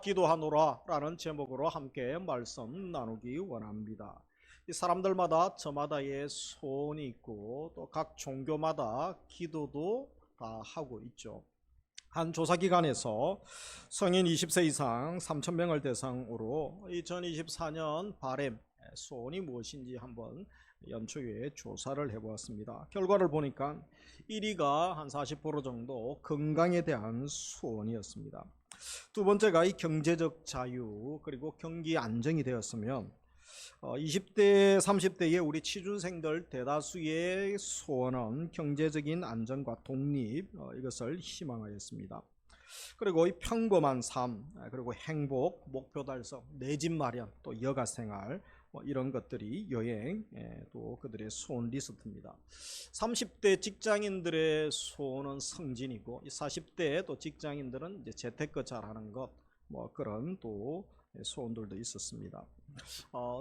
기도하노라 라는 제목으로 함께 말씀 나누기 원합니다. 이 사람들마다 저마다의 소원이 있고 또 각 종교마다 기도도 다 하고 있죠. 한 조사기관에서 성인 20세 이상 3,000명을 대상으로 2024년 바램 소원이 무엇인지 한번 연초에 조사를 해보았습니다. 결과를 보니까 1위가 한 40% 정도 건강에 대한 소원이었습니다. 두 번째가 이 경제적 자유 그리고 경기 안정이 되었으면 20대 30대의 우리 취준생들 대다수의 소원은 경제적인 안정과 독립 이것을 희망하였습니다. 그리고 이 평범한 삶 그리고 행복, 목표 달성, 내 집 마련, 또 여가 생활 이런 것들이 여행 또 그들의 소원 리스트입니다. 30대 직장인들의 소원은 승진이고 40대 또 직장인들은 이제 재테크 잘하는 것 그런 또 소원들도 있었습니다.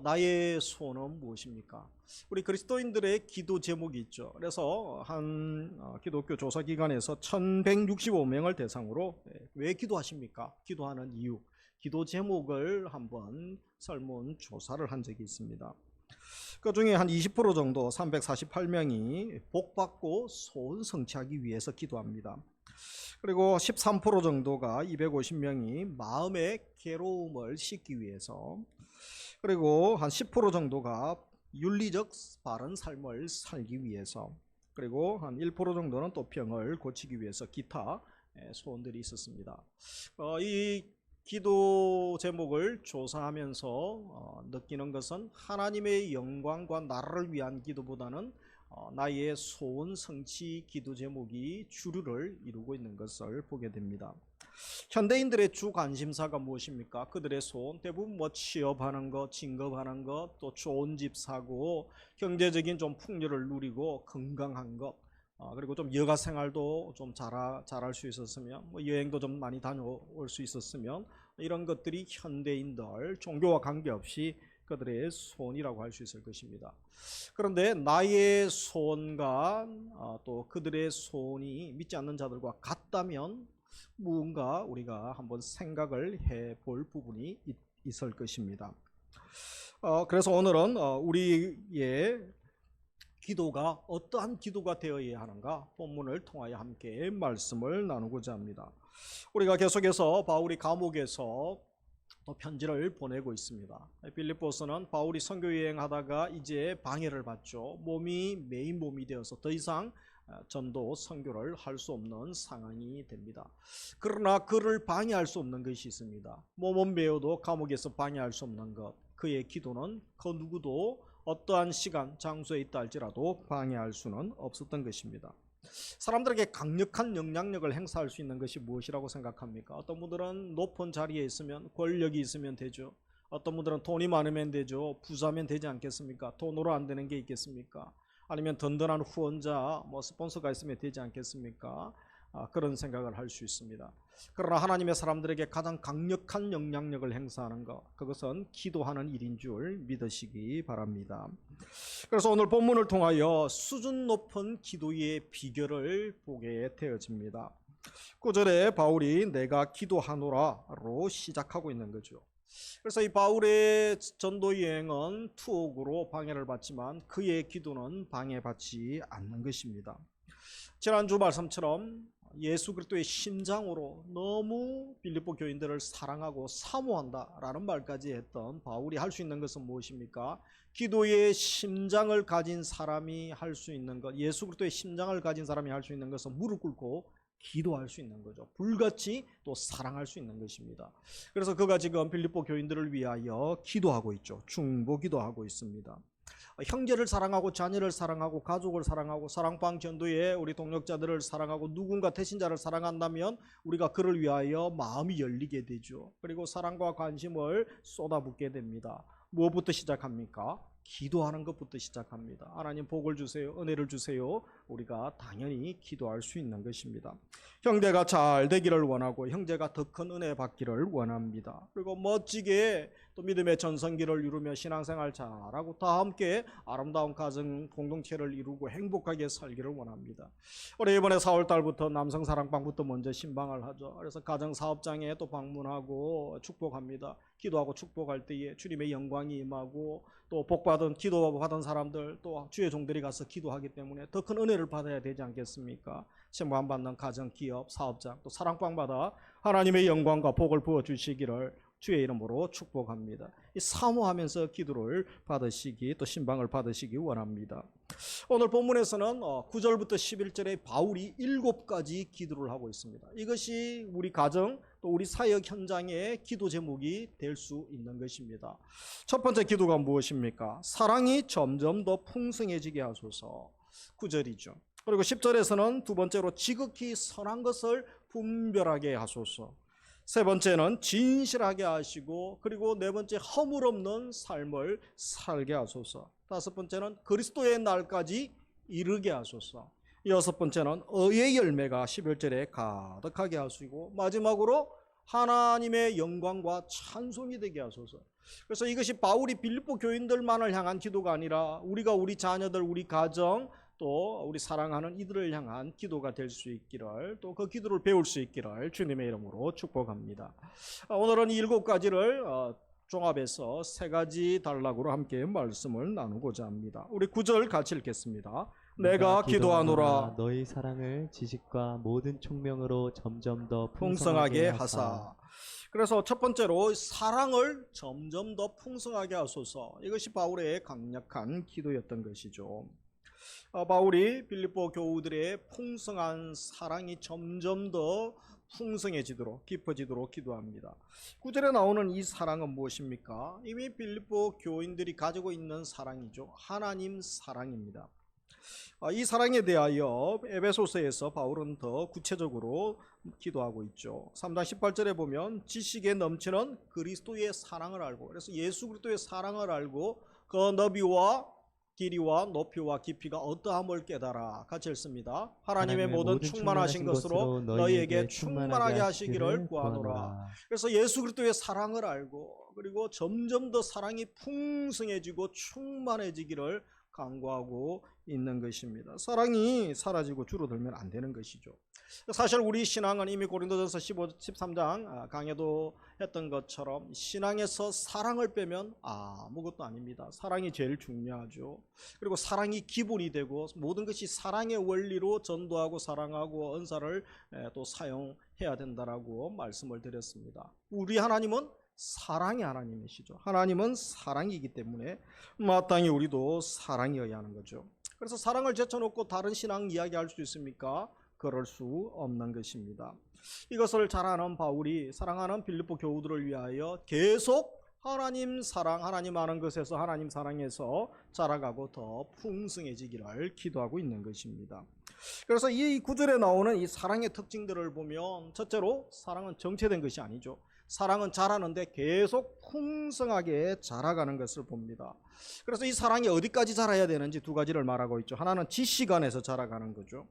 나의 소원은 무엇입니까? 우리 그리스도인들의 기도 제목이 있죠. 그래서 한 기독교 조사기관에서 1165명을 대상으로 왜 기도하십니까? 기도하는 이유, 기도 제목을 한번 설문조사를 한 적이 있습니다. 그 중에 한 20% 정도 348명이 복받고 소원 성취하기 위해서 기도합니다. 그리고 13% 정도가 250명이 마음의 괴로움을 씻기 위해서, 그리고 한 10% 정도가 윤리적 바른 삶을 살기 위해서, 그리고 한 1% 정도는 또 병을 고치기 위해서 기타 소원들이 있었습니다. 이 기도 제목을 조사하면서 느끼는 것은 하나님의 영광과 나라를 위한 기도보다는 나의 소원 성취 기도 제목이 주류를 이루고 있는 것을 보게 됩니다. 현대인들의 주 관심사가 무엇입니까? 그들의 소원 대부분 취업하는 것, 진급하는 것, 또 좋은 집 사고, 경제적인 좀 풍요를 누리고 건강한 것, 그리고 좀 여가 생활도 좀 잘할 수 있었으면, 여행도 좀 많이 다녀올 수 있었으면, 이런 것들이 현대인들 종교와 관계없이 그들의 소원이라고 할 수 있을 것입니다. 그런데 나의 소원과 또 그들의 소원이 믿지 않는 자들과 같다면 무언가 우리가 한번 생각을 해볼 부분이 있을 것입니다. 그래서 오늘은 우리의 기도가 어떠한 기도가 되어야 하는가 본문을 통하여 함께 말씀을 나누고자 합니다. 우리가 계속해서 바울이 감옥에서 편지를 보내고 있습니다. 빌립보서는 바울이 선교 여행하다가 이제 방해를 받죠. 몸이 메인 몸이 되어서 더 이상 전도 선교를 할 수 없는 상황이 됩니다. 그러나 그를 방해할 수 없는 것이 있습니다. 몸은 메어도 감옥에서 방해할 수 없는 것. 그의 기도는 그 누구도 어떠한 시간, 장소에 있다 할지라도 방해할 수는 없었던 것입니다. 사람들에게 강력한 영향력을 행사할 수 있는 것이 무엇이라고 생각합니까? 어떤 분들은 높은 자리에 있으면 권력이 있으면 되죠. 어떤 분들은 돈이 많으면 되죠. 부자면 되지 않겠습니까? 돈으로 안 되는 게 있겠습니까? 아니면 든든한 후원자, 스폰서가 있으면 되지 않겠습니까? 그런 생각을 할 수 있습니다. 그러나 하나님의 사람들에게 가장 강력한 영향력을 행사하는 것, 그것은 기도하는 일인 줄 믿으시기 바랍니다. 그래서 오늘 본문을 통하여 수준 높은 기도의 비결을 보게 되어집니다. 9절에 바울이 내가 기도하노라로 시작하고 있는 거죠. 그래서 이 바울의 전도 여행은 투옥으로 방해를 받지만 그의 기도는 방해받지 않는 것입니다. 지난주 말씀처럼 예수 그리스도의 심장으로 너무 빌립보 교인들을 사랑하고 사모한다라는 말까지 했던 바울이 할 수 있는 것은 무엇입니까? 기도의 심장을 가진 사람이 할 수 있는 것, 예수 그리스도의 심장을 가진 사람이 할 수 있는 것은 무릎 꿇고 기도할 수 있는 거죠. 불같이 또 사랑할 수 있는 것입니다. 그래서 그가 지금 빌립보 교인들을 위하여 기도하고 있죠. 중보 기도하고 있습니다. 형제를 사랑하고 자녀를 사랑하고 가족을 사랑하고 사랑방 전도에 우리 동역자들을 사랑하고 누군가 태신자를 사랑한다면 우리가 그를 위하여 마음이 열리게 되죠. 그리고 사랑과 관심을 쏟아붓게 됩니다. 무엇부터 시작합니까? 기도하는 것부터 시작합니다. 하나님 복을 주세요, 은혜를 주세요. 우리가 당연히 기도할 수 있는 것입니다. 형제가 잘 되기를 원하고 형제가 더 큰 은혜 받기를 원합니다. 그리고 멋지게 또 믿음의 전성기를 이루며 신앙생활 잘하고 다 함께 아름다운 가정 공동체를 이루고 행복하게 살기를 원합니다. 우리 이번에 4월달부터 남성사랑방부터 먼저 신방을 하죠. 그래서 가정사업장에 또 방문하고 축복합니다. 기도하고 축복할 때에 주님의 영광이 임하고 또 복받은 기도받은 사람들 또 주의 종들이 가서 기도하기 때문에 더 큰 은혜를 받아야 되지 않겠습니까? 신방받는 가정, 기업, 사업장 또 사랑방마다 하나님의 영광과 복을 부어주시기를 주의 이름으로 축복합니다. 이 사모하면서 기도를 받으시기 또 신방을 받으시기 원합니다. 오늘 본문에서는 9절부터 11절에 바울이 7가지 기도를 하고 있습니다. 이것이 우리 가정 또 우리 사역 현장의 기도 제목이 될 수 있는 것입니다. 첫 번째 기도가 무엇입니까? 사랑이 점점 더 풍성해지게 하소서. 9절이죠. 그리고 10절에서는 두 번째로 지극히 선한 것을 분별하게 하소서. 세 번째는 진실하게 하시고 그리고 네 번째 허물 없는 삶을 살게 하소서. 다섯 번째는 그리스도의 날까지 이르게 하소서. 여섯 번째는 의의 열매가 11절에 가득하게 하시고 마지막으로 하나님의 영광과 찬송이 되게 하소서. 그래서 이것이 바울이 빌립보 교인들만을 향한 기도가 아니라 우리가 우리 자녀들, 우리 가정 또 우리 사랑하는 이들을 향한 기도가 될 수 있기를 또 그 기도를 배울 수 있기를 주님의 이름으로 축복합니다. 오늘은 이 7가지를 종합해서 3가지 단락으로 함께 말씀을 나누고자 합니다. 우리 9절 같이 읽겠습니다. 내가 기도하노라 너희 사랑을 지식과 모든 총명으로 점점 더 풍성하게 하사. 그래서 첫 번째로 사랑을 점점 더 풍성하게 하소서. 이것이 바울의 강력한 기도였던 것이죠. 바울이 빌립보 교우들의 풍성한 사랑이 점점 더 풍성해지도록 깊어지도록 기도합니다. 9절에 나오는 이 사랑은 무엇입니까? 이미 빌립보 교인들이 가지고 있는 사랑이죠. 하나님 사랑입니다. 이 사랑에 대하여 에베소서에서 바울은 더 구체적으로 기도하고 있죠. 3장 18절에 보면 지식에 넘치는 그리스도의 사랑을 알고, 그래서 예수 그리스도의 사랑을 알고 그 너비와 길이와 높이와 깊이가 어떠함을 깨달아. 같이 읽습니다. 하나님의 모든 충만하신 것으로 너희에게 충만하게 하시기를 구하노라. 그래서 예수 그리스도의 사랑을 알고 그리고 점점 더 사랑이 풍성해지고 충만해지기를 간구하고 있는 것입니다. 사랑이 사라지고 줄어들면 안 되는 것이죠. 사실 우리 신앙은 이미 고린도전서 13장 강해도 했던 것처럼 신앙에서 사랑을 빼면 아무것도 아닙니다. 사랑이 제일 중요하죠. 그리고 사랑이 기본이 되고 모든 것이 사랑의 원리로 전도하고 사랑하고 은사를 또 사용해야 된다라고 말씀을 드렸습니다. 우리 하나님은 사랑의 하나님이시죠. 하나님은 사랑이기 때문에 마땅히 우리도 사랑이어야 하는 거죠. 그래서 사랑을 제쳐놓고 다른 신앙 이야기할 수 있습니까? 그럴 수 없는 것입니다. 이것을 잘 아는 바울이 사랑하는 빌립보 교우들을 위하여 계속 하나님 사랑, 하나님 아는 것에서 하나님 사랑에서 자라가고 더 풍성해지기를 기도하고 있는 것입니다. 그래서 이 구절에 나오는 이 사랑의 특징들을 보면 첫째로 사랑은 정체된 것이 아니죠. 사랑은 자라는데 계속 풍성하게 자라가는 것을 봅니다. 그래서 이 사랑이 어디까지 자라야 되는지 2가지를 말하고 있죠. 하나는 지식 안에서 자라가는 거죠.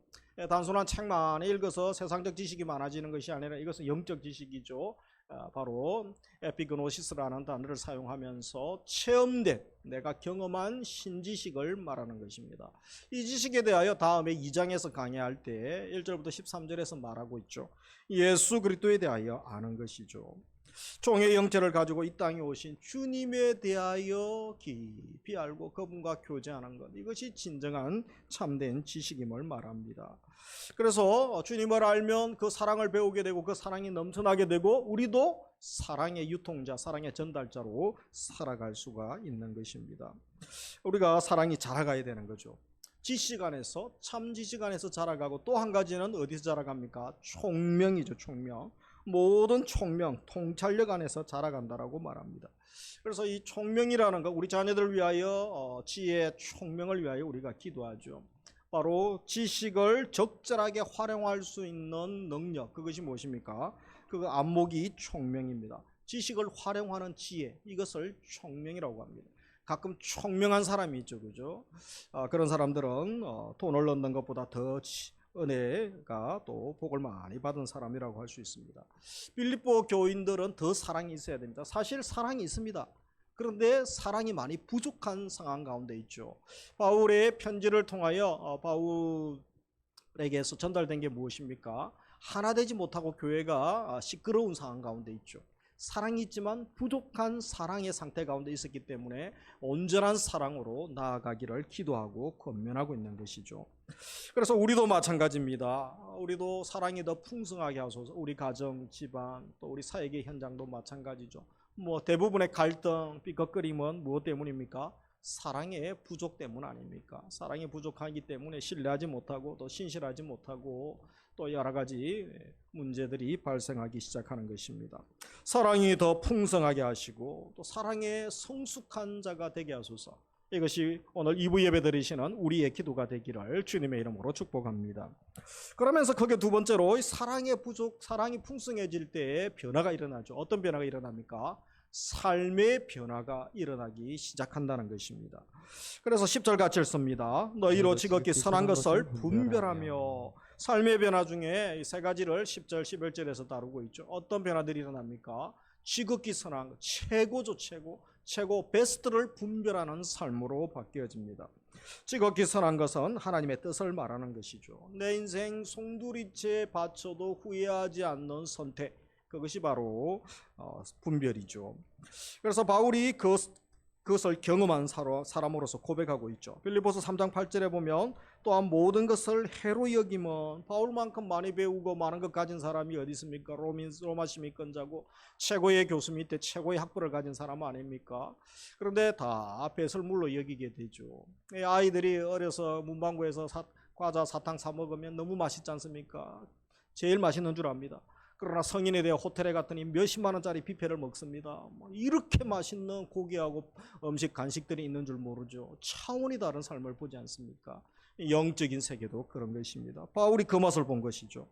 단순한 책만 읽어서 세상적 지식이 많아지는 것이 아니라 이것은 영적 지식이죠. 바로 에피그노시스라는 단어를 사용하면서 체험된, 내가 경험한 신지식을 말하는 것입니다. 이 지식에 대하여 다음에 2장에서 강의할 때 1절부터 13절에서 말하고 있죠. 예수 그리스도에 대하여 아는 것이죠. 종의 영체를 가지고 이 땅에 오신 주님에 대하여 깊이 알고 그분과 교제하는 것, 이것이 진정한 참된 지식임을 말합니다. 그래서 주님을 알면 그 사랑을 배우게 되고 그 사랑이 넘쳐나게 되고 우리도 사랑의 유통자, 사랑의 전달자로 살아갈 수가 있는 것입니다. 우리가 사랑이 자라가야 되는 거죠. 지식 안에서, 참 지식 안에서 자라가고 또 한 가지는 어디서 자라갑니까? 총명이죠. 총명. 모든 총명, 통찰력 안에서 자라간다라고 말합니다. 그래서 이 총명이라는 거, 우리 자녀들을 위하여 지혜, 총명을 위하여 우리가 기도하죠. 바로 지식을 적절하게 활용할 수 있는 능력, 그것이 무엇입니까? 그 안목이 총명입니다. 지식을 활용하는 지혜, 이것을 총명이라고 합니다. 가끔 총명한 사람이 있죠, 그죠? 그런 사람들은 돈을 얻는 것보다 더 은혜가 또 복을 많이 받은 사람이라고 할 수 있습니다. 빌립보 교인들은 더 사랑이 있어야 됩니다. 사실 사랑이 있습니다. 그런데 사랑이 많이 부족한 상황 가운데 있죠. 바울의 편지를 통하여 바울에게서 전달된 게 무엇입니까? 하나 되지 못하고 교회가 시끄러운 상황 가운데 있죠. 사랑이 있지만 부족한 사랑의 상태 가운데 있었기 때문에 온전한 사랑으로 나아가기를 기도하고 권면하고 있는 것이죠. 그래서 우리도 마찬가지입니다. 우리도 사랑이 더 풍성하게 하소서. 우리 가정, 집안, 또 우리 사회계 현장도 마찬가지죠. 대부분의 갈등, 삐걱거림은 무엇 때문입니까? 사랑의 부족 때문 아닙니까? 사랑이 부족하기 때문에 신뢰하지 못하고 또 신실하지 못하고 또 여러 가지 문제들이 발생하기 시작하는 것입니다. 사랑이 더 풍성하게 하시고 또 사랑의 성숙한 자가 되게 하소서. 이것이 오늘 2부 예배 드리시는 우리의 기도가 되기를 주님의 이름으로 축복합니다. 그러면서 그게 두 번째로 사랑의 부족, 사랑이 풍성해질 때에 변화가 일어나죠. 어떤 변화가 일어납니까? 삶의 변화가 일어나기 시작한다는 것입니다. 그래서 10절 같이 읽습니다. 너희로 지극히 선한 것을 분별하며. 삶의 변화 중에 세 가지를 10절, 11절에서 다루고 있죠. 어떤 변화들이 일어납니까? 지극히 선한 것, 최고죠, 최고 베스트를 분별하는 삶으로 바뀌어집니다. 지극히 선한 것은 하나님의 뜻을 말하는 것이죠. 내 인생 송두리째 바쳐도 후회하지 않는 선택, 그것이 바로 분별이죠. 그래서 바울이 그것을 경험한 사람으로서 고백하고 있죠. 빌립보서 3장 8절에 보면 또한 모든 것을 해로 여김은, 바울만큼 많이 배우고 많은 것 가진 사람이 어디 있습니까? 로마 시민권자고 최고의 교수 밑에 최고의 학벌을 가진 사람 아닙니까? 그런데 다 배설물로 여기게 되죠. 아이들이 어려서 문방구에서 과자 사탕 사 먹으면 너무 맛있지 않습니까? 제일 맛있는 줄 압니다. 그러나 성인에 대해 호텔에 갔더니 몇십만 원짜리 뷔페를 먹습니다. 이렇게 맛있는 고기하고 음식, 간식들이 있는 줄 모르죠. 차원이 다른 삶을 보지 않습니까? 영적인 세계도 그런 것입니다. 바울이 그 맛을 본 것이죠.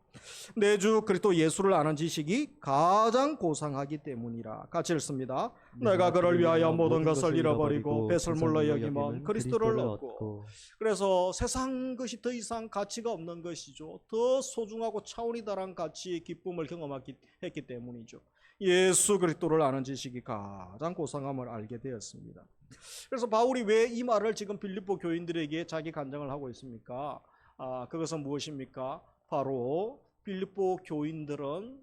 내 주 그리스도 예수를 아는 지식이 가장 고상하기 때문이라. 같이 읽습니다. 내가 그를 위하여 모든 것을 잃어버리고 배설물로 여김은 그리스도를 얻고. 그래서 세상 것이 더 이상 가치가 없는 것이죠. 더 소중하고 차원이 다른 가치의 기쁨을 경험했기 때문이죠. 예수 그리스도를 아는 지식이 가장 고상함을 알게 되었습니다. 그래서 바울이 왜 이 말을 지금 빌립보 교인들에게 자기 간증을 하고 있습니까? 그것은 무엇입니까? 바로 빌립보 교인들은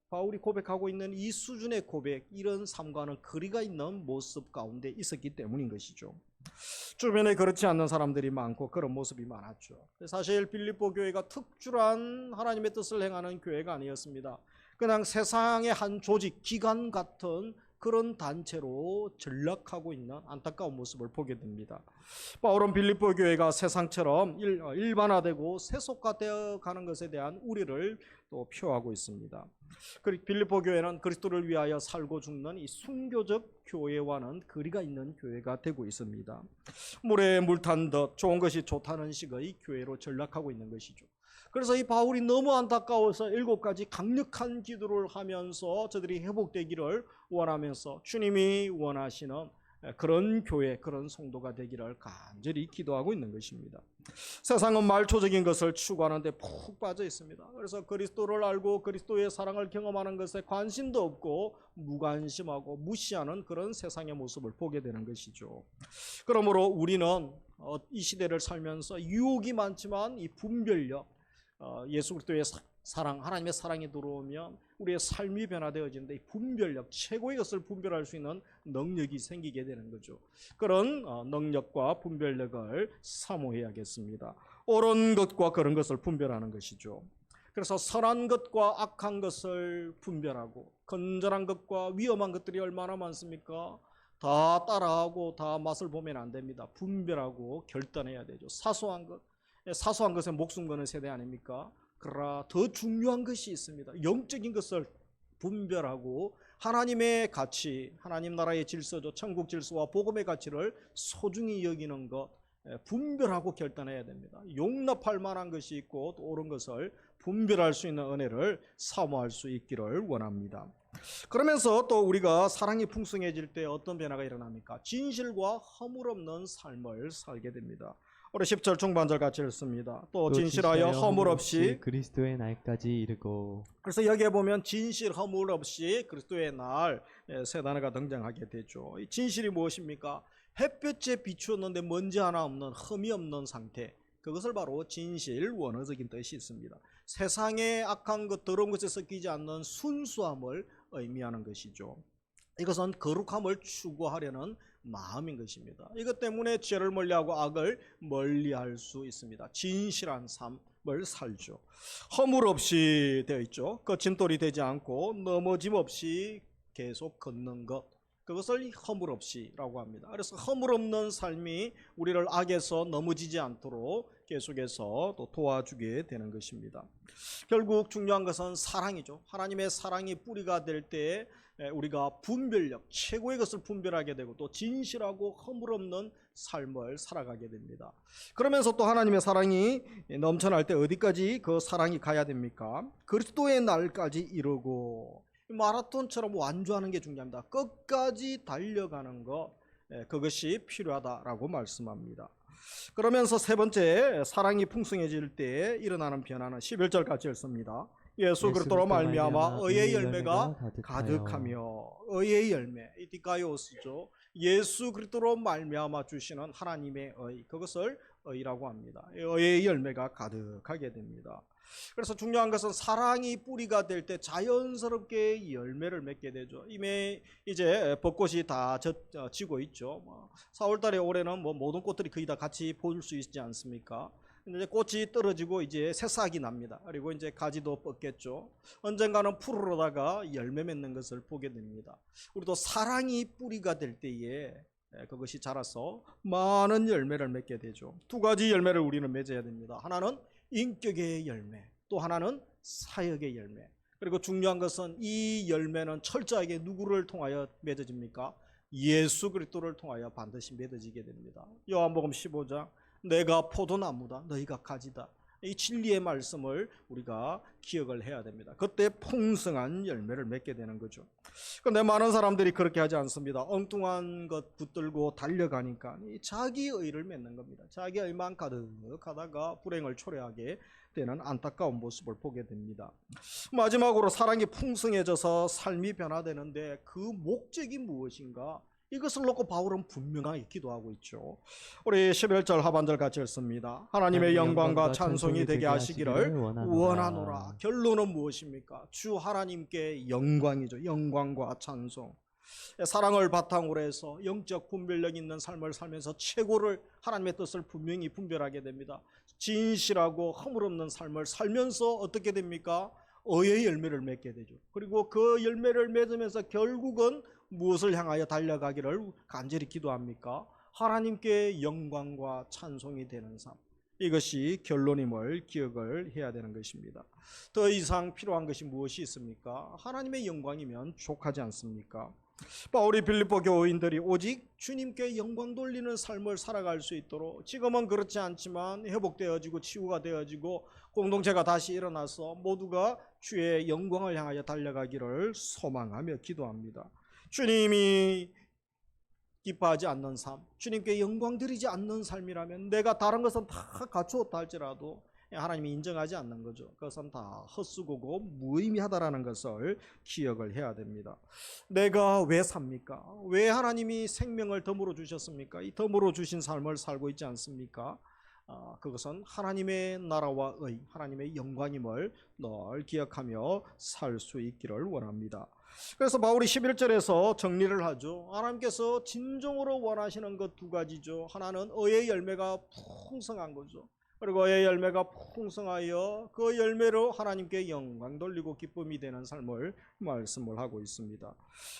바울이 고백하고 있는 이 수준의 고백, 이런 삶과는 거리가 있는 모습 가운데 있었기 때문인 것이죠. 주변에 그렇지 않는 사람들이 많고 그런 모습이 많았죠. 사실 빌립보 교회가 특출한 하나님의 뜻을 행하는 교회가 아니었습니다. 그냥 세상의 한 조직, 기관 같은 그런 단체로 전락하고 있는 안타까운 모습을 보게 됩니다. 바울은 빌립보 교회가 세상처럼 일반화되고 세속화되어 가는 것에 대한 우려를 또 표하고 있습니다. 빌립보 교회는 그리스도를 위하여 살고 죽는 이 순교적 교회와는 거리가 있는 교회가 되고 있습니다. 물에 물 탄 듯 좋은 것이 좋다는 식의 교회로 전락하고 있는 것이죠. 그래서 이 바울이 너무 안타까워서 7가지 강력한 기도를 하면서 저들이 회복되기를 원하면서 주님이 원하시는 그런 교회, 그런 성도가 되기를 간절히 기도하고 있는 것입니다. 세상은 말초적인 것을 추구하는데 푹 빠져 있습니다. 그래서 그리스도를 알고 그리스도의 사랑을 경험하는 것에 관심도 없고 무관심하고 무시하는 그런 세상의 모습을 보게 되는 것이죠. 그러므로 우리는 이 시대를 살면서 유혹이 많지만 이 분별력, 예수 그리스도의 사랑, 하나님의 사랑이 들어오면 우리의 삶이 변화되어지는데 이 분별력, 최고의 것을 분별할 수 있는 능력이 생기게 되는 거죠. 그런 능력과 분별력을 사모해야겠습니다. 옳은 것과 그런 것을 분별하는 것이죠. 그래서 선한 것과 악한 것을 분별하고, 건전한 것과 위험한 것들이 얼마나 많습니까? 다 따라하고 다 맛을 보면 안 됩니다. 분별하고 결단해야 되죠. 사소한 것에 목숨 거는 세대 아닙니까? 그러나 더 중요한 것이 있습니다. 영적인 것을 분별하고 하나님의 가치, 하나님 나라의 질서죠. 천국 질서와 복음의 가치를 소중히 여기는 것, 분별하고 결단해야 됩니다. 용납할 만한 것이 있고 또 옳은 것을 분별할 수 있는 은혜를 사모할 수 있기를 원합니다. 그러면서 또 우리가 사랑이 풍성해질 때 어떤 변화가 일어납니까? 진실과 허물 없는 삶을 살게 됩니다. 우리 10절 중반절 같이 읽습니다. 또 진실하여 허물 없이. 그리스도의 날까지 이르고. 그래서 여기에 보면 진실 허물 없이 그리스도의 날 세 단어가 등장하게 되죠. 이 진실이 무엇입니까? 햇볕에 비추었는데 먼지 하나 없는 흠이 없는 상태, 그것을 바로 진실, 원어적인 뜻이 있습니다. 세상의 악한 것, 더러운 것에 섞이지 않는 순수함을 의미하는 것이죠. 이것은 거룩함을 추구하려는 마음인 것입니다. 이것 때문에 죄를 멀리하고 악을 멀리할 수 있습니다. 진실한 삶을 살죠. 허물 없이 되어 있죠. 거침돌이 되지 않고 넘어짐 없이 계속 걷는 것, 그것을 허물 없이라고 합니다. 그래서 허물 없는 삶이 우리를 악에서 넘어지지 않도록 계속해서 또 도와주게 되는 것입니다. 결국 중요한 것은 사랑이죠. 하나님의 사랑이 뿌리가 될 때 우리가 분별력, 최고의 것을 분별하게 되고 또 진실하고 허물 없는 삶을 살아가게 됩니다. 그러면서 또 하나님의 사랑이 넘쳐날 때 어디까지 그 사랑이 가야 됩니까? 그리스도의 날까지 이루고, 마라톤처럼 완주하는 게 중요합니다. 끝까지 달려가는 것, 그것이 필요하다라고 말씀합니다. 그러면서 세 번째, 사랑이 풍성해질 때 일어나는 변화는 11절 같이 읽습니다. 예수 그리스도로 말미암아 의의 열매가 가득하며. 의의 열매, 디카이오스죠. 예수 그리스도로 말미암아 주시는 하나님의 의, 그것을 의라고 합니다. 의의 열매가 가득하게 됩니다. 그래서 중요한 것은 사랑이 뿌리가 될 때 자연스럽게 열매를 맺게 되죠. 이미 이제 벚꽃이 다 지고 있죠. 4월달에 올해는 모든 꽃들이 거의 다 같이 보일 수 있지 않습니까? 이제 꽃이 떨어지고 이제 새싹이 납니다. 그리고 이제 가지도 뻗겠죠. 언젠가는 푸르르다가 열매 맺는 것을 보게 됩니다. 우리도 사랑이 뿌리가 될 때에 그것이 자라서 많은 열매를 맺게 되죠. 두 가지 열매를 우리는 맺어야 됩니다. 하나는 인격의 열매, 또 하나는 사역의 열매. 그리고 중요한 것은 이 열매는 철저하게 누구를 통하여 맺어집니까? 예수 그리스도를 통하여 반드시 맺어지게 됩니다. 요한복음 15장, 내가 포도나무다, 너희가 가지다. 이 진리의 말씀을 우리가 기억을 해야 됩니다. 그때 풍성한 열매를 맺게 되는 거죠. 그런데 많은 사람들이 그렇게 하지 않습니다. 엉뚱한 것 붙들고 달려가니까 자기 의를 맺는 겁니다. 자기 의만 가득하다가 불행을 초래하게 되는 안타까운 모습을 보게 됩니다. 마지막으로 사랑이 풍성해져서 삶이 변화되는데 그 목적이 무엇인가? 이것을 놓고 바울은 분명하게 기도하고 있죠. 우리 11절 하반절 같이 읽습니다. 하나님의 영광과 찬송이 되게 하시기를 원하노라. 결론은 무엇입니까? 주 하나님께 영광이죠. 영광과 찬송. 사랑을 바탕으로 해서 영적 분별력 있는 삶을 살면서 최고를, 하나님의 뜻을 분명히 분별하게 됩니다. 진실하고 허물 없는 삶을 살면서 어떻게 됩니까? 의의 열매를 맺게 되죠. 그리고 그 열매를 맺으면서 결국은 무엇을 향하여 달려가기를 간절히 기도합니까? 하나님께 영광과 찬송이 되는 삶. 이것이 결론임을 기억을 해야 되는 것입니다. 더 이상 필요한 것이 무엇이 있습니까? 하나님의 영광이면 족하지 않습니까? 바울이 빌립보 교인들이 오직 주님께 영광 돌리는 삶을 살아갈 수 있도록, 지금은 그렇지 않지만 회복되어지고 치유가 되어지고 공동체가 다시 일어나서 모두가 주의 영광을 향하여 달려가기를 소망하며 기도합니다. 주님이 기뻐하지 않는 삶, 주님께 영광 드리지 않는 삶이라면 내가 다른 것은 다 갖추었다 할지라도 하나님이 인정하지 않는 거죠. 그것은 다 헛수고고 무의미하다라는 것을 기억을 해야 됩니다. 내가 왜 삽니까? 왜 하나님이 생명을 덤으로 주셨습니까? 이 덤으로 주신 삶을 살고 있지 않습니까? 그것은 하나님의 나라와 의, 하나님의 영광임을 늘 기억하며 살 수 있기를 원합니다. 그래서 바울이 11절에서 정리를 하죠. 하나님께서 진정으로 원하시는 것 두 가지죠. 하나는 의의 열매가 풍성한 거죠. 그리고 의의 열매가 풍성하여 그 열매로 하나님께 영광 돌리고 기쁨이 되는 삶을 말씀을 하고 있습니다.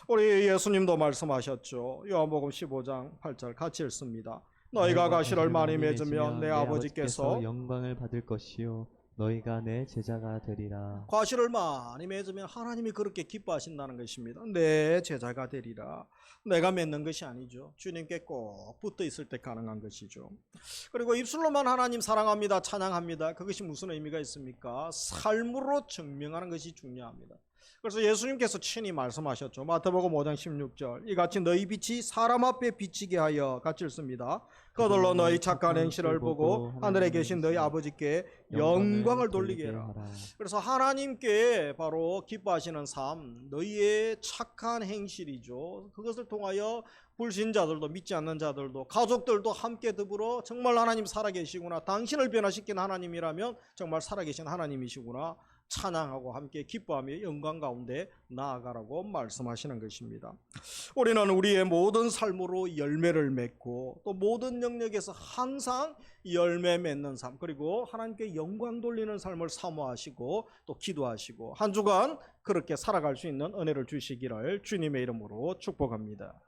우리 예수님도 말씀하셨죠. 요한복음 15장 8절 같이 읽습니다. 너희가 가시를 많이 맺으면 내 아버지께서 영광을 받을 것이요 너희가 내 제자가 되리라. 과실을 많이 맺으면 하나님이 그렇게 기뻐하신다는 것입니다. 내 제자가 되리라. 내가 맺는 것이 아니죠. 주님께 꼭 붙어 있을 때 가능한 것이죠. 그리고 입술로만 하나님 사랑합니다, 찬양합니다. 그것이 무슨 의미가 있습니까? 삶으로 증명하는 것이 중요합니다. 그래서 예수님께서 친히 말씀하셨죠. 마태복음 5장 16절. 이같이 너희 빛이 사람 앞에 비치게 하여 같이 읽습니다. 그들로 너희 착한 행실을 보고 하늘에 계신 너희 아버지께 영광을 돌리게 해라. 그래서 하나님께 바로 기뻐하시는 삶, 너희의 착한 행실이죠. 그것을 통하여 불신자들도 믿지 않는 자들도 가족들도 함께 더불어 정말 하나님 살아계시구나, 당신을 변화시킨 하나님이라면 정말 살아계신 하나님이시구나 찬양하고 함께 기뻐하며 영광 가운데 나아가라고 말씀하시는 것입니다. 우리는 우리의 모든 삶으로 열매를 맺고 또 모든 영역에서 항상 열매 맺는 삶, 그리고 하나님께 영광 돌리는 삶을 사모하시고 또 기도하시고 한 주간 그렇게 살아갈 수 있는 은혜를 주시기를 주님의 이름으로 축복합니다.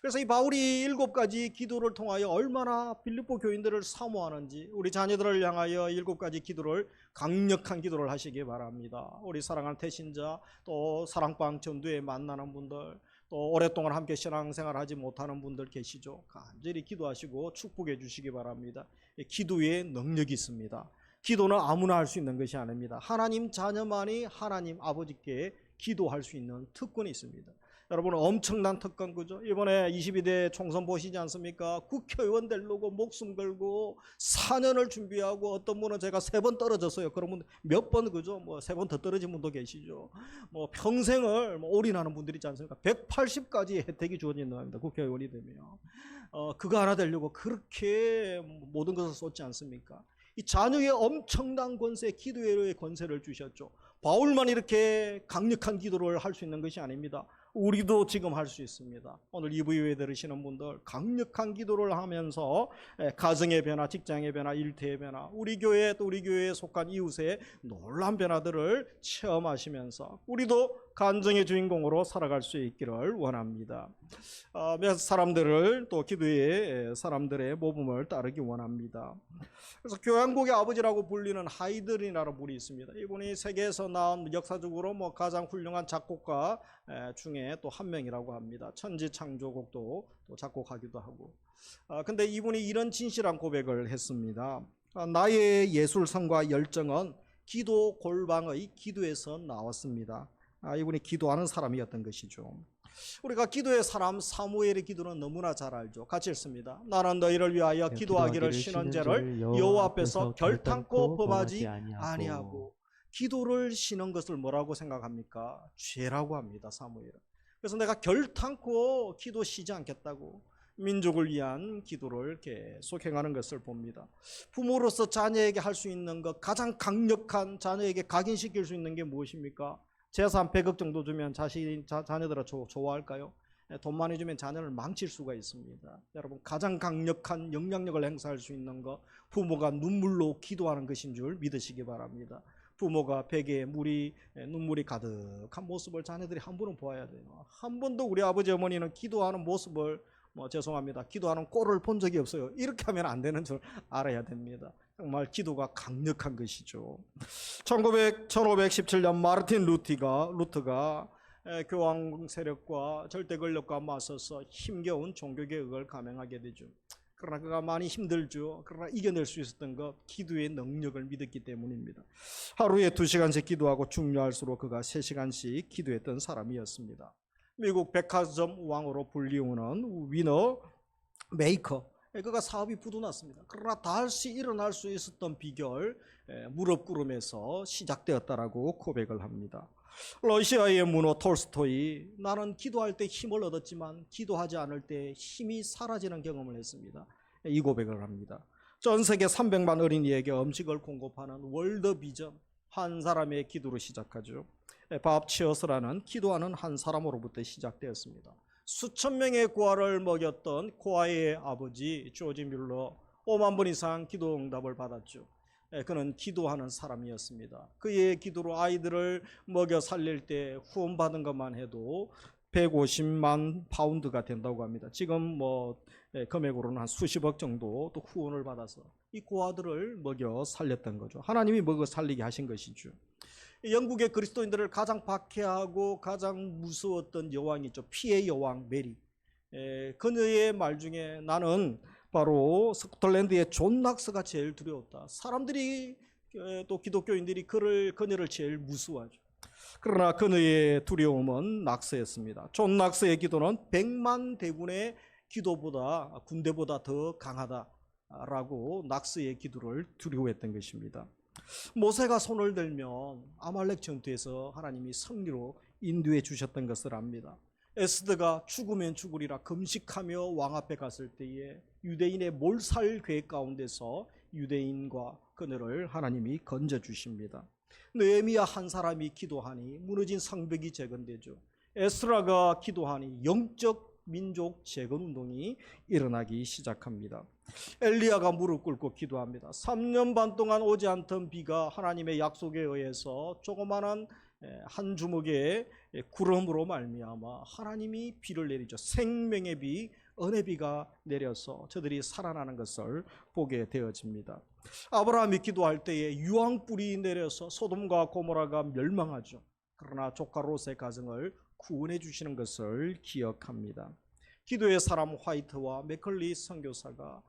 그래서 이 바울이 7가지 기도를 통하여 얼마나 빌립보 교인들을 사모하는지, 우리 자녀들을 향하여 7가지 기도를, 강력한 기도를 하시기 바랍니다. 우리 사랑하는 태신자, 또 사랑방 전도에 만나는 분들, 또 오랫동안 함께 신앙생활 하지 못하는 분들 계시죠. 간절히 기도하시고 축복해 주시기 바랍니다. 기도에 능력이 있습니다. 기도는 아무나 할 수 있는 것이 아닙니다. 하나님 자녀만이 하나님 아버지께 기도할 수 있는 특권이 있습니다. 여러분, 엄청난 특권, 그죠? 이번에 22대 총선 보시지 않습니까? 국회의원 되려고 목숨 걸고 4년을 준비하고, 어떤 분은 제가 3번 떨어졌어요. 그러면 몇 번, 그죠? 뭐 3번 더 떨어진 분도 계시죠. 뭐 평생을 올인하는 분들이 있지 않습니까? 180까지 혜택이 주어진다고 합니다. 국회의원이 되면. 그거 하나 되려고 그렇게 모든 것을 쏟지 않습니까? 이 자녀의 엄청난 권세, 기도의 권세를 주셨죠. 바울만 이렇게 강력한 기도를 할 수 있는 것이 아닙니다. 우리도 지금 할 수 있습니다. 오늘 EV에 들으시는 분들, 강력한 기도를 하면서 가정의 변화, 직장의 변화, 일터의 변화, 우리 교회 또 우리 교회에 속한 이웃의 놀라운 변화들을 체험하시면서 우리도 간증의 주인공으로 살아갈 수 있기를 원합니다. 몇 사람들을, 또 기도의 사람들의 모범을 따르기 원합니다. 그래서 교향곡의 아버지라고 불리는 하이든이라는 분이 있습니다. 이분이 세계에서 나온 역사적으로 가장 훌륭한 작곡가 중에 또 한 명이라고 합니다. 천지창조곡도 또 작곡하기도 하고. 근데 이분이 이런 진실한 고백을 했습니다. 나의 예술성과 열정은 기도 골방의 기도에서 나왔습니다. 이분이 기도하는 사람이었던 것이죠. 우리가 기도의 사람 사무엘의 기도는 너무나 잘 알죠. 같이 읽습니다. 나는 너희를 위하여 기도하기를 쉬는 죄를 여호와 앞에서 결탄코 범하지 아니하고. 기도를 쉬는 것을 뭐라고 생각합니까? 죄라고 합니다. 사무엘은. 그래서 내가 결탄코 기도 쉬지 않겠다고 민족을 위한 기도를 계속 행하는 것을 봅니다. 부모로서 자녀에게 할 수 있는 것, 가장 강력한, 자녀에게 각인시킬 수 있는 게 무엇입니까? 재산 100억 정도 주면 자녀들은 좋아할까요? 돈 많이 주면 자녀를 망칠 수가 있습니다. 여러분, 가장 강력한 영향력을 행사할 수 있는 것, 부모가 눈물로 기도하는 것인 줄 믿으시기 바랍니다. 부모가 베개에 눈물이 가득한 모습을 자녀들이 한 번은 보아야 돼요. 한 번도 우리 아버지 어머니는 기도하는 모습을, 죄송합니다, 기도하는 꼴을 본 적이 없어요. 이렇게 하면 안 되는 줄 알아야 됩니다. 정말 기도가 강력한 것이죠. 1517년 마르틴 루트가 교황 세력과 절대 권력과 맞서서 힘겨운 종교개혁을 감행하게 되죠. 그러나 그가 많이 힘들죠. 그러나 이겨낼 수 있었던 것, 기도의 능력을 믿었기 때문입니다. 하루에 2시간씩 기도하고 중요할수록 그가 3시간씩 기도했던 사람이었습니다. 미국 백화점 왕으로 불리우는 위너 메이커, 그가 사업이 부도났습니다. 그러나 다시 일어날 수 있었던 비결, 무릎 꿇음에서 시작되었다라고 고백을 합니다. 러시아의 문호 톨스토이, 나는 기도할 때 힘을 얻었지만 기도하지 않을 때 힘이 사라지는 경험을 했습니다. 이 고백을 합니다. 전 세계 300만 어린이에게 음식을 공급하는 월드 비전, 한 사람의 기도로 시작하죠. 밥 치어스라는 기도하는 한 사람으로부터 시작되었습니다. 수천 명의 고아를 먹였던 고아의 아버지 조지 뮬러, 5만 번 이상 기도 응답을 받았죠. 그는 기도하는 사람이었습니다. 그의 기도로 아이들을 먹여 살릴 때 후원받은 것만 해도 150만 파운드가 된다고 합니다. 지금 금액으로는 한 수십억 정도 또 후원을 받아서 이 고아들을 먹여 살렸던 거죠. 하나님이 먹여 살리게 하신 것이죠. 영국의 그리스도인들을 가장 박해하고 가장 무서웠던 여왕이 있죠. 피해 여왕 메리. 그녀의 말 중에 나는 바로 스코틀랜드의 존 낙스가 제일 두려웠다. 사람들이 또 기독교인들이 그녀를 제일 무서워하죠. 그러나 그의 두려움은 낙서였습니다. 존 낙서의 기도는 100만 대군의 기도보다 군대보다 더 강하다라고 낙서의 기도를 두려워했던 것입니다. 모세가 손을 들면 아말렉 전투에서 하나님이 승리로 인도해 주셨던 것을 압니다. 에스더가 죽으면 죽으리라 금식하며 왕 앞에 갔을 때에 유대인의 몰살 계획 가운데서 유대인과 그녀를 하나님이 건져 주십니다. 느헤미야 한 사람이 기도하니 무너진 성벽이 재건되죠. 에스라가 기도하니 영적 민족 재건 운동이 일어나기 시작합니다. 엘리야가 무릎 꿇고 기도합니다. 3년 반 동안 오지 않던 비가 하나님의 약속에 의해서 조그마한 한 주먹의 구름으로 말미암아 하나님이 비를 내리죠. 생명의 비, 은혜 비가 내려서 저들이 살아나는 것을 보게 되어집니다. 아브라함이 기도할 때에 유황불이 내려서 소돔과 고모라가 멸망하죠. 그러나 조카 롯의 가정을 구원해 주시는 것을 기억합니다. 기도의 사람 화이트와 맥컬리 선교사가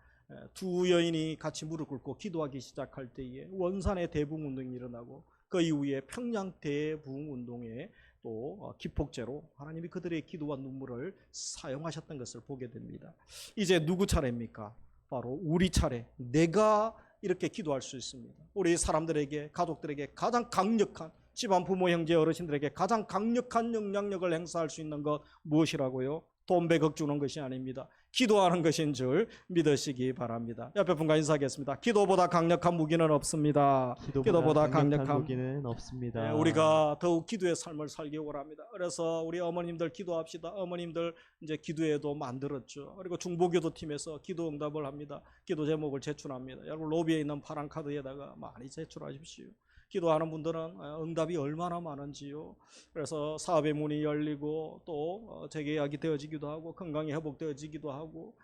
두 여인이 같이 무릎 꿇고 기도하기 시작할 때에 원산의 대붕운동이 일어나고 그 이후에 평양 대붕운동에 또 기폭제로 하나님이 그들의 기도와 눈물을 사용하셨던 것을 보게 됩니다. 이제 누구 차례입니까? 바로 우리 차례. 내가 이렇게 기도할 수 있습니다. 우리 사람들에게, 가족들에게 가장 강력한, 집안 부모 형제 어르신들에게 가장 강력한 영향력을 행사할 수 있는 것 무엇이라고요? 돈 100억 주는 것이 아닙니다. 기도하는 것인 줄 믿으시기 바랍니다. 옆에 분과 인사하겠습니다. 기도보다 강력한 무기는 없습니다. 기도보다 강력한 무기는 없습니다. 우리가 더욱 기도의 삶을 살기 원합니다. 그래서 우리 어머님들 기도합시다. 어머님들 이제 기도회도 만들었죠. 그리고 중보기도 팀에서 기도 응답을 합니다. 기도 제목을 제출합니다. 여러분 로비에 있는 파란 카드에다가 많이 제출하십시오. 기도하는 분들은 응답이 얼마나 많은지요. 그래서 사업의 문이 열리고 또 재계약이 되어지기도 하고 건강이 회복되어지기도 하고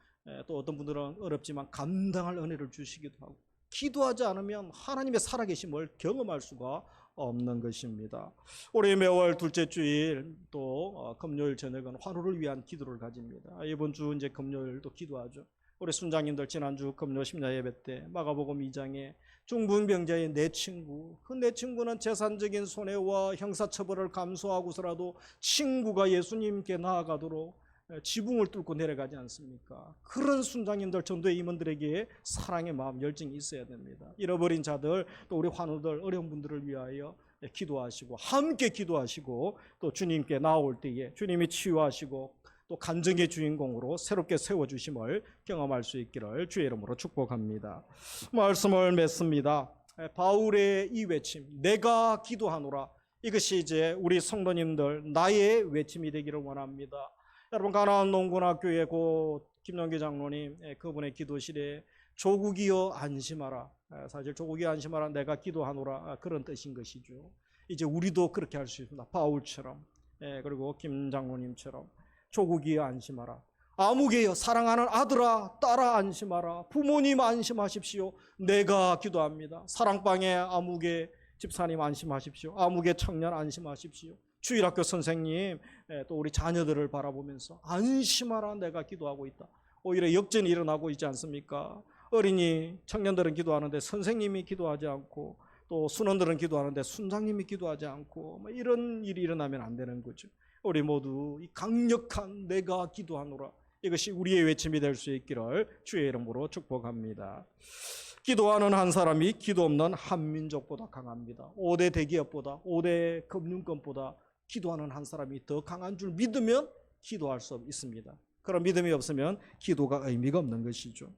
또 어떤 분들은 어렵지만 감당할 은혜를 주시기도 하고 기도하지 않으면 하나님의 살아계심을 경험할 수가 없는 것입니다. 올해 매월 둘째 주일 또 금요일 저녁은 환우를 위한 기도를 가집니다. 이번 주 이제 금요일도 기도하죠. 우리 순장님들 지난주 금요 심야 예배 때 마가복음 2장에 중풍병자의 내 친구, 그 내 친구는 재산적인 손해와 형사처벌을 감수하고서라도 친구가 예수님께 나아가도록 지붕을 뚫고 내려가지 않습니까? 그런 순장님들, 전도의 임원들에게 사랑의 마음, 열정이 있어야 됩니다. 잃어버린 자들, 또 우리 환우들, 어려운 분들을 위하여 기도하시고 함께 기도하시고 또 주님께 나올 때에 주님이 치유하시고 또 간증의 주인공으로 새롭게 세워주심을 경험할 수 있기를 주의 이름으로 축복합니다. 말씀을 맺습니다. 바울의 이 외침, 내가 기도하노라, 이것이 이제 우리 성도님들 나의 외침이 되기를 원합니다. 여러분 가나안 농군학교의 고 김영기 장로님 그분의 기도실에 조국이여 안심하라, 사실 조국이여 안심하라 내가 기도하노라 그런 뜻인 것이죠. 이제 우리도 그렇게 할 수 있습니다. 바울처럼 그리고 김 장로님처럼 조국이여 안심하라, 아무개여 사랑하는 아들아 딸아 안심하라, 부모님 안심하십시오. 내가 기도합니다. 사랑방의 아무개 집사님 안심하십시오. 아무개 청년 안심하십시오. 주일학교 선생님 또 우리 자녀들을 바라보면서 안심하라, 내가 기도하고 있다. 오히려 역전이 일어나고 있지 않습니까? 어린이 청년들은 기도하는데 선생님이 기도하지 않고 또 순원들은 기도하는데 순장님이 기도하지 않고 이런 일이 일어나면 안 되는 거죠. 우리 모두 이 강력한 내가 기도하노라, 이것이 우리의 외침이 될 수 있기를 주의 이름으로 축복합니다. 기도하는 한 사람이 기도 없는 한 민족보다 강합니다. 5대 대기업보다 5대 금융권보다 기도하는 한 사람이 더 강한 줄 믿으면 기도할 수 있습니다. 그런 믿음이 없으면 기도가 의미가 없는 것이죠.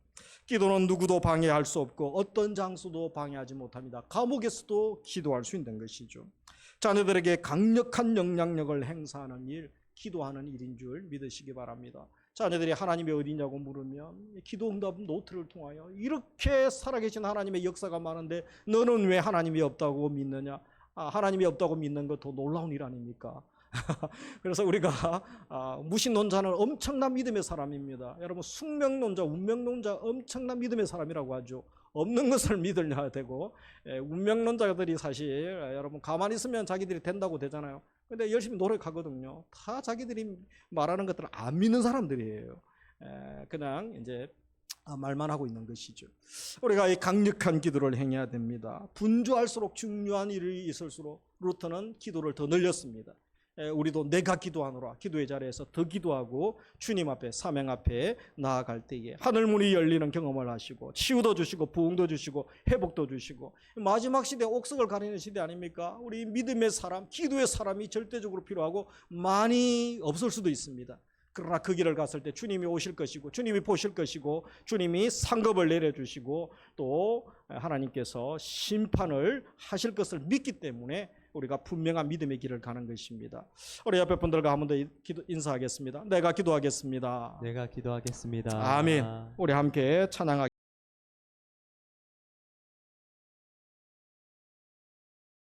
기도는 누구도 방해할 수 없고 어떤 장소도 방해하지 못합니다. 감옥에서도 기도할 수 있는 것이죠. 자녀들에게 강력한 영향력을 행사하는 일, 기도하는 일인 줄 믿으시기 바랍니다. 자녀들이 하나님이 어디냐고 물으면 기도 응답 노트를 통하여 이렇게 살아계신 하나님의 역사가 많은데 너는 왜 하나님이 없다고 믿느냐? 하나님이 없다고 믿는 것 더 놀라운 일 아닙니까? 그래서 우리가 무신론자는 엄청난 믿음의 사람입니다. 여러분 숙명론자, 운명론자 엄청난 믿음의 사람이라고 하죠. 없는 것을 믿으려야 되고 운명론자들이 사실 여러분 가만히 있으면 자기들이 된다고 되잖아요. 근데 열심히 노력하거든요. 다 자기들이 말하는 것들을 안 믿는 사람들이에요. 그냥 이제 말만 하고 있는 것이죠. 우리가 이 강력한 기도를 행해야 됩니다. 분주할수록 중요한 일이 있을수록 루터는 기도를 더 늘렸습니다. 우리도 내가 기도하노라, 기도의 자리에서 더 기도하고 주님 앞에, 사명 앞에 나아갈 때에 하늘문이 열리는 경험을 하시고 치유도 주시고 부흥도 주시고 회복도 주시고, 마지막 시대 옥석을 가리는 시대 아닙니까? 우리 믿음의 사람, 기도의 사람이 절대적으로 필요하고 많이 없을 수도 있습니다. 그러나 그 길을 갔을 때 주님이 오실 것이고 주님이 보실 것이고 주님이 상급을 내려주시고 또 하나님께서 심판을 하실 것을 믿기 때문에 우리가 분명한 믿음의 길을 가는 것입니다. 우리 옆에 분들과 한 번 더 인사하겠습니다. 내가 기도하겠습니다. 내가 기도하겠습니다. 아멘. 우리 함께 찬양하겠습니다.